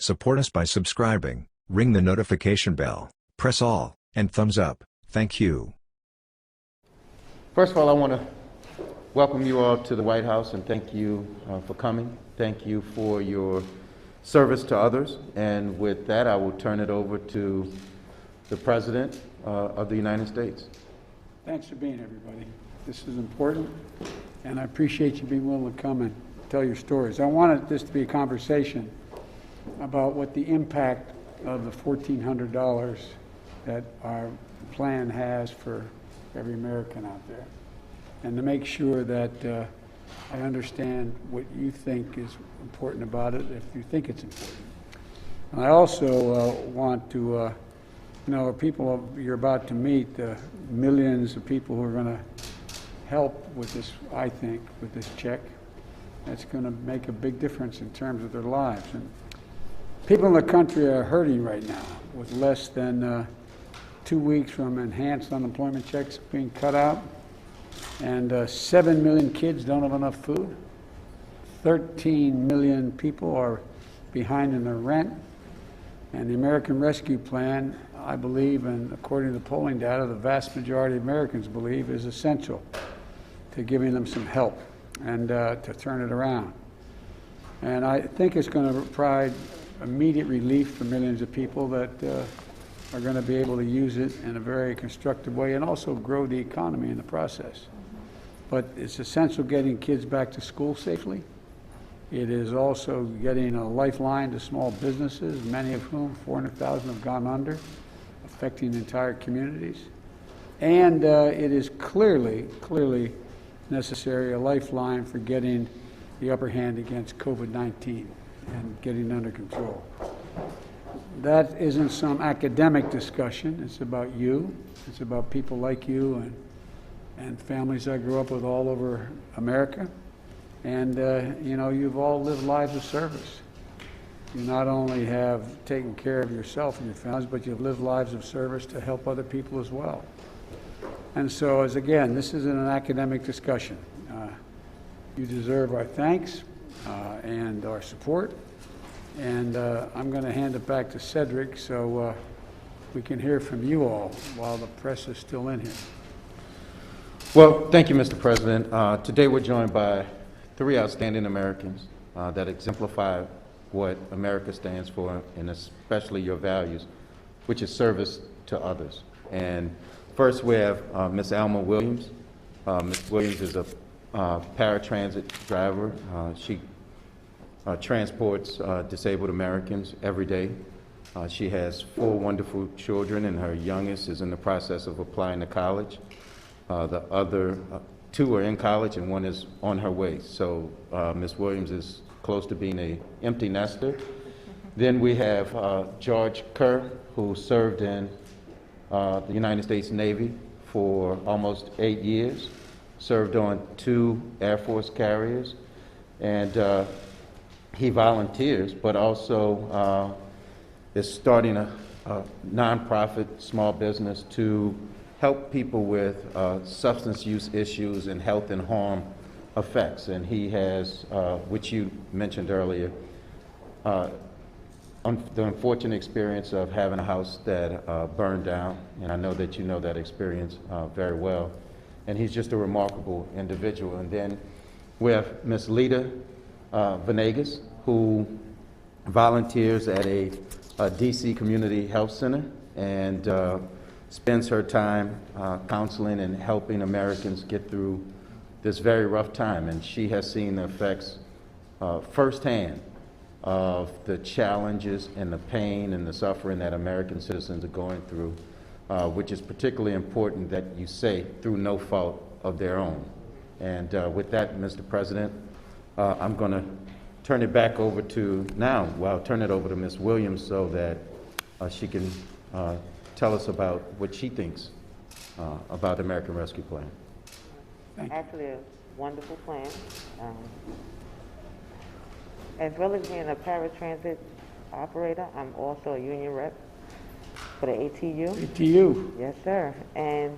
Support us by subscribing, ring the notification bell, press all, and thumbs up. Thank you. First of all, I want to welcome you all to the White House and thank you for coming. Thank you for your service to others. And with that, I will turn it over to the President of the United States. Thanks for being here, everybody. This is important, and I appreciate you being willing to come and tell your stories. I wanted this to be a conversation about what the impact of the $1,400 that our plan has for every American out there, and to make sure that I understand what you think is important about it, if you think it's important. And I also want to, people you're about to meet, millions of people who are going to help with this, I think, with this check. That's going to make a big difference in terms of their lives. And people in the country are hurting right now with less than 2 weeks from enhanced unemployment checks being cut out. And 7 million kids don't have enough food. 13 million people are behind in their rent. And the American Rescue Plan, I believe, and according to the polling data, the vast majority of Americans believe is essential to giving them some help and to turn it around. And I think it's going to provide immediate relief for millions of people that are going to be able to use it in a very constructive way and also grow the economy in the process. But it's essential getting kids back to school safely. It is also getting a lifeline to small businesses, many of whom, 400,000, have gone under, affecting entire communities. And it is clearly necessary, a lifeline for getting the upper hand against COVID-19 and getting under control. That isn't some academic discussion. It's about you. It's about people like you and families I grew up with all over America. And, you've all lived lives of service. You not only have taken care of yourself and your families, but you've lived lives of service to help other people as well. And so, again, this isn't an academic discussion. You deserve our thanks and our support. And I'm going to hand it back to Cedric so we can hear from you all while the press is still in here. Well, thank you, Mr. President. Today we're joined by 3 outstanding Americans that exemplify what America stands for, and especially your values, which is service to others. And first we have Ms. Alma Williams. Ms. Williams is a paratransit driver. She transports disabled Americans every day. She has 4 wonderful children, and her youngest is in the process of applying to college. The other 2 are in college, and 1 is on her way. So Ms. Williams is close to being an empty nester. Then we have George Kerr, who served in the United States Navy for almost 8 years, served on 2 Air Force carriers, and he volunteers, but also is starting a nonprofit small business to help people with substance use issues and health and harm effects. And he has, which you mentioned earlier, the unfortunate experience of having a house that burned down, and I know that you know that experience very well. And he's just a remarkable individual. And then we have Ms. Lita Venegas, who volunteers at a DC Community Health Center and spends her time counseling and helping Americans get through this very rough time. And she has seen the effects firsthand of the challenges and the pain and the suffering that American citizens are going through, which is particularly important that you say through no fault of their own. And with that, Mr. President, I'm going to turn it back over to I'll turn it over to Ms. Williams so that she can tell us about what she thinks about the American Rescue Plan. Actually, a wonderful plan. As well as being a paratransit operator, I'm also a union rep for the ATU. ATU. Yes, sir. And,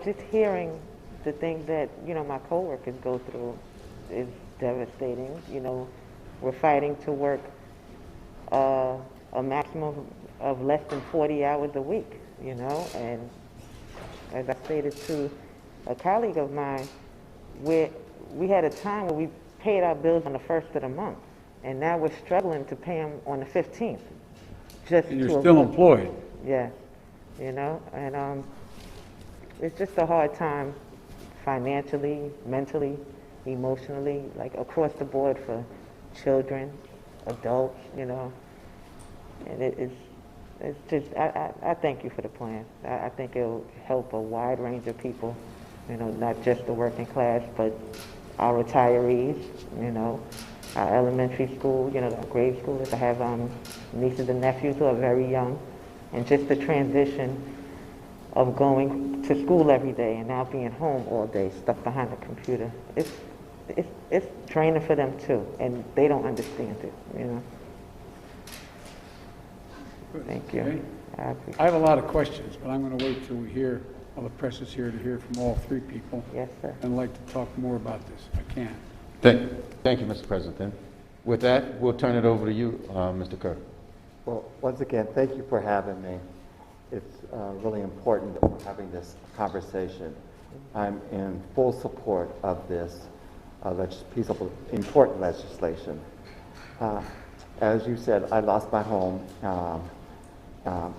just hearing the things that, my coworkers go through is devastating. We're fighting to work a maximum of less than 40 hours a week, you know, and as I stated to a colleague of mine, we had a time where we paid our bills on the first of the month, and now we're struggling to pay them on the 15th. Just And you're to still avoid- employed. Yeah, you know, and it's just a hard time financially, mentally, emotionally, like across the board for children, adults, you know. And it's just, I thank you for the plan. I think it'll help a wide range of people, you know, not just the working class, but our retirees, you know, our elementary school, you know, our grade schoolers. I have nieces and nephews who are very young, and just the transition of going to school every day and now being home all day, stuck behind a computer. It's draining for them too, and they don't understand it, you know. Thank you. Okay. I appreciate I have a lot of questions, but I'm going to wait till we hear, well, the press is here to hear from all three people. Yes, sir. And I'd like to talk more about this, if I can. Thank you, Mr. President. With that, we'll turn it over to you, Mr. Kerr. Well, once again, thank you for having me. It's really important that we're having this conversation. I'm in full support of this piece of important legislation. As you said, I lost my home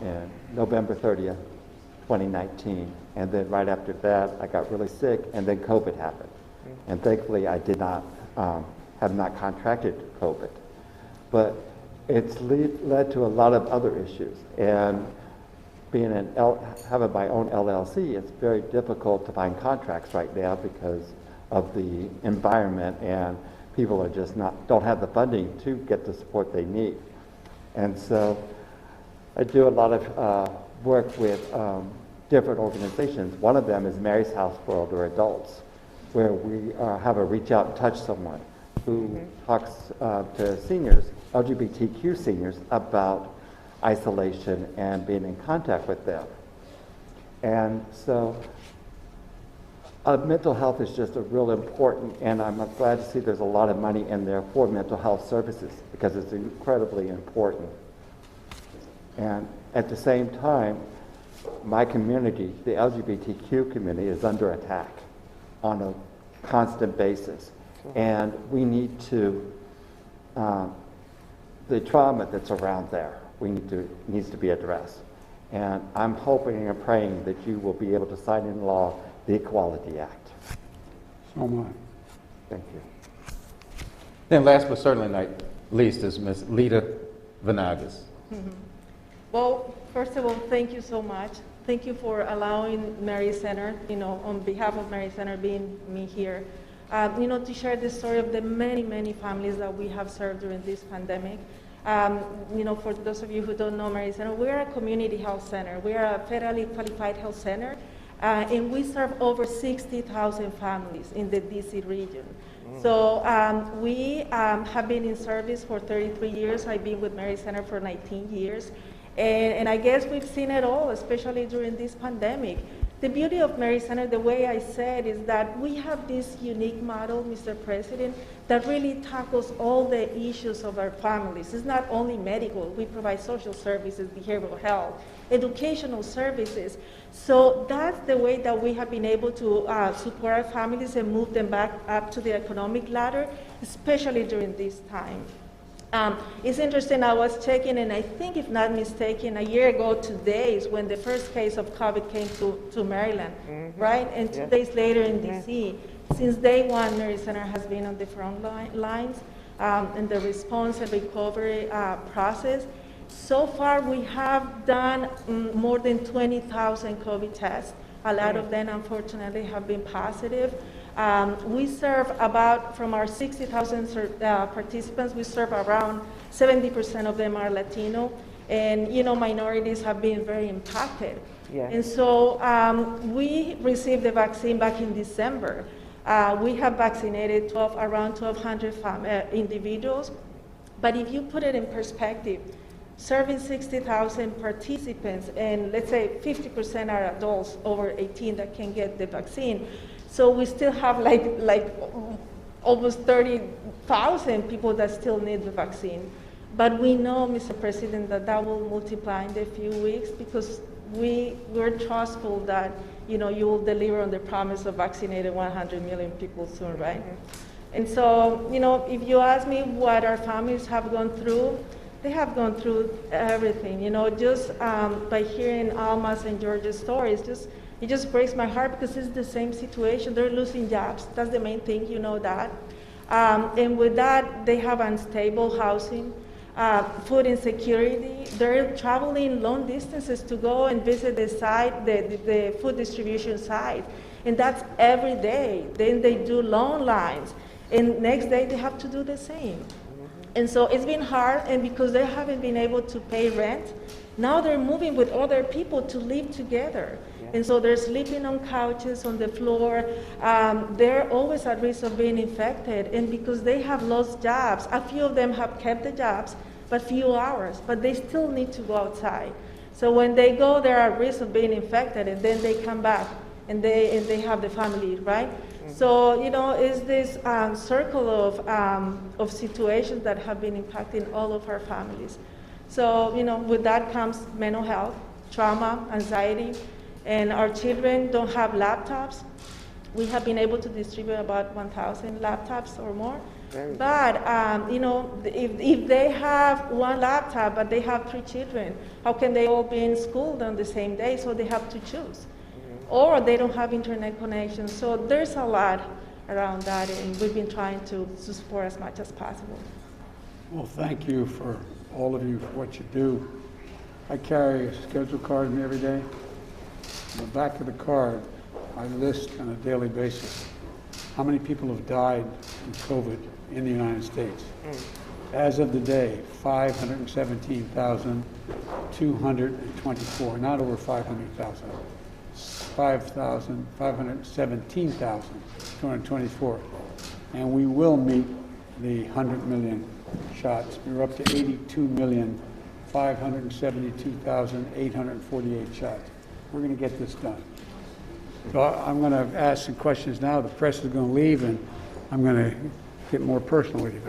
in November 30th, 2019. And then right after that, I got really sick, and then COVID happened. And thankfully, I did not, have not contracted COVID. But it's led to a lot of other issues. And being having my own LLC, it's very difficult to find contracts right now because of the environment, and people are just don't have the funding to get the support they need. And so I do a lot of work with different organizations. One of them is Mary's House for Older Adults, where we have a reach out and touch someone who talks to seniors, LGBTQ seniors, about isolation and being in contact with them. And so mental health is just a real important, and I'm glad to see there's a lot of money in there for mental health services because it's incredibly important. And at the same time, my community, the LGBTQ community, is under attack on a constant basis. And we need to, the trauma that's around there, needs to be addressed. And I'm hoping and praying that you will be able to sign into law the Equality Act. So am I. Thank you. Then last but certainly not least is Ms. Lita Venagas. Well, first of all, thank you so much. Thank you for allowing Mary Center, you know, on behalf of Mary Center, being me here, you know, to share the story of the many, many families that we have served during this pandemic. You know, for those of you who don't know Mary Center, we're a community health center. We are a federally qualified health center, and we serve over 60,000 families in the DC region. So we have been in service for 33 years. I've been with Mary Center for 19 years. And I guess we've seen it all, especially during this pandemic. The beauty of Mary Center, the way I said, is that we have this unique model, Mr. President, that really tackles all the issues of our families. It's not only medical. We provide social services, behavioral health, educational services. So that's the way that we have been able to support our families and move them back up to the economic ladder, especially during this time. It's interesting, I was checking, and I think, if not mistaken, a year ago today is when the first case of COVID came to Maryland, right? And 2 days later in DC. Since day one, Mary Center has been on the front lines in the response and recovery process. So far, we have done more than 20,000 COVID tests. A lot of them, unfortunately, have been positive. We serve from our 60,000 participants, we serve around 70% of them are Latino, and you know, minorities have been very impacted. Yeah. And so we received the vaccine back in December. We have vaccinated around 1,200 individuals, but if you put it in perspective, serving 60,000 participants, and let's say 50% are adults over 18 that can get the vaccine. So we still have like almost 30,000 people that still need the vaccine. But we know, Mr. President, that that will multiply in the few weeks because we're trustful that, you know, you will deliver on the promise of vaccinating 100 million people soon, right? And so, you know, if you ask me what our families have gone through, they have gone through everything, you know, just by hearing Alma's and George's stories, it just breaks my heart because it's the same situation. They're losing jobs. That's the main thing, you know that. And with that, they have unstable housing, food insecurity. They're traveling long distances to go and visit the site, the food distribution site. And that's every day. Then they do long lines. And next day, they have to do the same. And so it's been hard, and because they haven't been able to pay rent, now they're moving with other people to live together. And so they're sleeping on couches, on the floor. They're always at risk of being infected. And because they have lost jobs, a few of them have kept the jobs, but few hours, but they still need to go outside. So when they go, they're at risk of being infected, and then they come back, and they have the family, right? So, you know, it's this circle of situations that have been impacting all of our families. So, you know, with that comes mental health, trauma, anxiety, and our children don't have laptops. We have been able to distribute about 1,000 laptops or more. But, you know, if they have one laptop, but they have 3 children, how can they all be in school on the same day? So they have to choose. Or they don't have internet connection. So there's a lot around that, and we've been trying to support as much as possible. Well, thank you for all of you for what you do. I carry a schedule card with me every day. On the back of the card, I list on a daily basis how many people have died from COVID in the United States. As of the day, 517,224, not over 500,000. 517,224. And we will meet the 100 million shots. We're up to 82,572,848 shots. We're going to get this done. So I'm going to ask some questions now. The press is going to leave, and I'm going to get more personal with you.